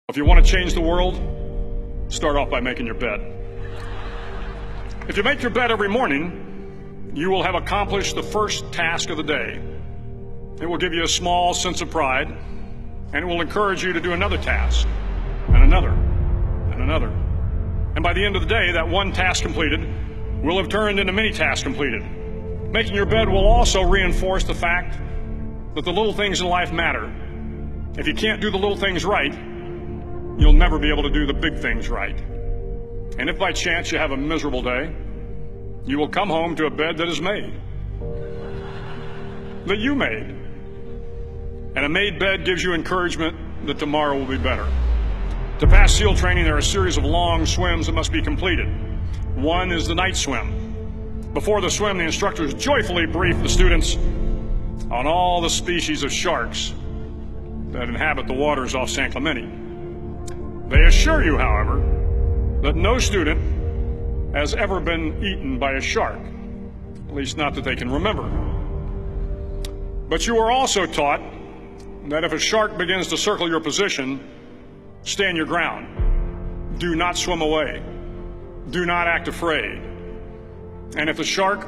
If you want to change the world, start off by making your bed. If you make your bed every morning, you will have accomplished the first task of the day. It will give you a small sense of pride, and it will encourage you to do another task, and another, and another. And by the end of the day, that one task completed will have turned into many tasks completed. Making your bed will also reinforce the fact that the little things in life matter. If you can't do the little things right, you'll never be able to do the big things right. And if by chance you have a miserable day, you will come home to a bed that is made, that you made. And a made bed gives you encouragement that tomorrow will be better. To pass SEAL training, there are a series of long swims that must be completed. One is the night swim. Before the swim, the instructors joyfully brief the students on all the species of sharks that inhabit the waters off San Clemente. They assure you, however, that no student has ever been eaten by a shark, at least not that they can remember. But you are also taught that if a shark begins to circle your position, stand your ground. Do not swim away. Do not act afraid. And if the shark,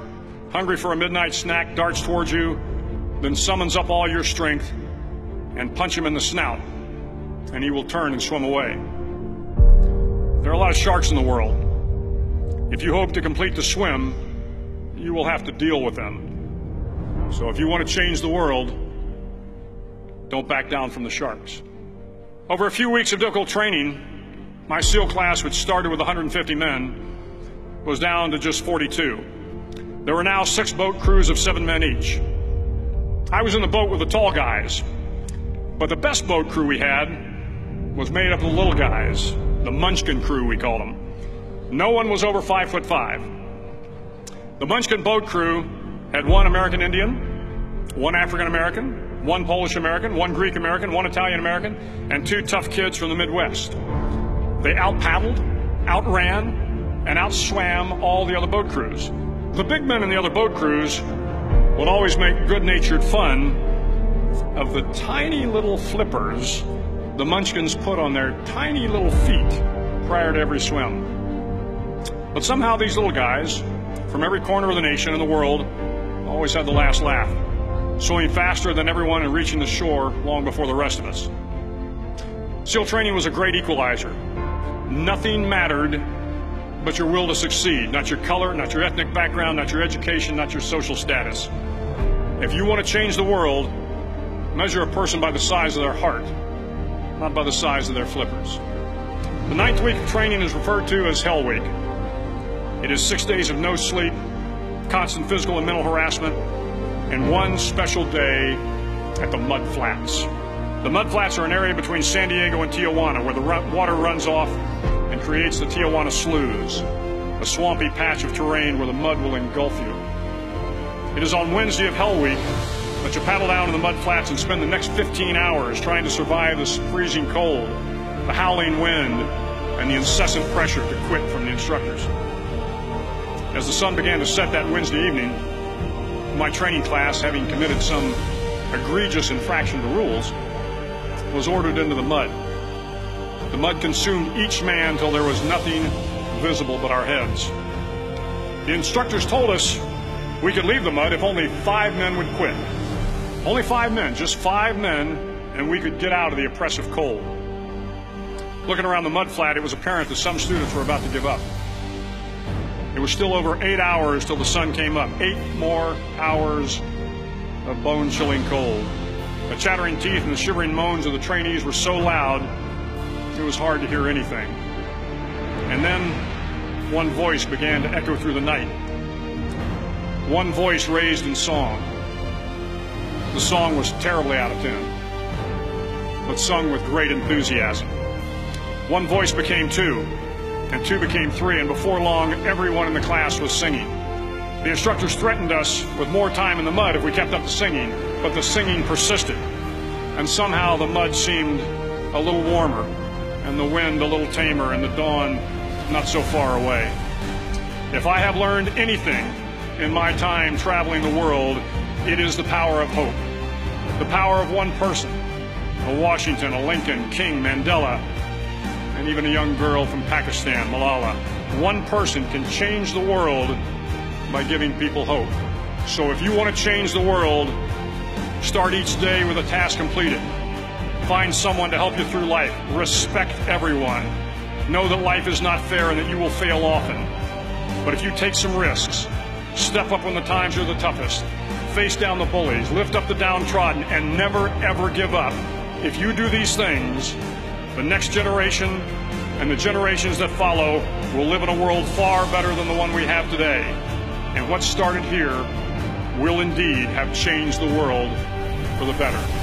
hungry for a midnight snack, darts towards you, then summons up all your strength and punch him in the snout, and he will turn and swim away. There are a lot of sharks in the world. If you hope to complete the swim, you will have to deal with them. So if you want to change the world, don't back down from the sharks. Over a few weeks of difficult training, my SEAL class, which started with 150 men, was down to just 42. There were now 6 boat crews of 7 men each. I was in the boat with the tall guys, but the best boat crew we had was made up of the little guys, the Munchkin crew, we called them. No one was over 5'5". The Munchkin boat crew had 1 American Indian, 1 African American, 1 Polish American, 1 Greek American, 1 Italian American, and 2 tough kids from the Midwest. They out-paddled, outran, and outswam all the other boat crews. The big men in the other boat crews would always make good-natured fun of the tiny little flippers the Munchkins put on their tiny little feet prior to every swim. But somehow these little guys from every corner of the nation and the world always had the last laugh, swimming faster than everyone and reaching the shore long before the rest of us. SEAL training was a great equalizer. Nothing mattered but your will to succeed, not your color, not your ethnic background, not your education, not your social status. If you want to change the world, measure a person by the size of their heart, not by the size of their flippers. The 9th week of training is referred to as Hell Week. It is 6 days of no sleep, constant physical and mental harassment, and 1 special day at the Mud Flats. The Mud Flats are an area between San Diego and Tijuana where the water runs off and creates the Tijuana Sloughs, a swampy patch of terrain where the mud will engulf you. It is on Wednesday of Hell Week that you paddle down to the Mud Flats and spend the next 15 hours trying to survive this freezing cold, the howling wind, and the incessant pressure to quit from the instructors. As the sun began to set that Wednesday evening, my training class, having committed some egregious infraction to rules, was ordered into the mud. The mud consumed each man till there was nothing visible but our heads. The instructors told us we could leave the mud if only 5 men would quit. Only 5 men, just 5 men, and we could get out of the oppressive cold. Looking around the mud flat, it was apparent that some students were about to give up. It was still over 8 hours till the sun came up. 8 more hours of bone-chilling cold. The chattering teeth and the shivering moans of the trainees were so loud, it was hard to hear anything. And then one voice began to echo through the night. One voice raised in song. The song was terribly out of tune, but sung with great enthusiasm. One voice became 2, and 2 became 3, and before long, everyone in the class was singing. The instructors threatened us with more time in the mud if we kept up the singing, but the singing persisted, and somehow the mud seemed a little warmer, and the wind a little tamer, and the dawn not so far away. If I have learned anything in my time traveling the world, it is the power of hope, the power of one person, a Washington, a Lincoln, King, Mandela, and even a young girl from Pakistan, Malala. One person can change the world by giving people hope. So if you want to change the world, start each day with a task completed. Find someone to help you through life. Respect everyone. Know that life is not fair and that you will fail often. But if you take some risks, step up when the times are the toughest, face down the bullies, lift up the downtrodden, and never ever give up. If you do these things, the next generation and the generations that follow will live in a world far better than the one we have today. And what started here will indeed have changed the world for the better.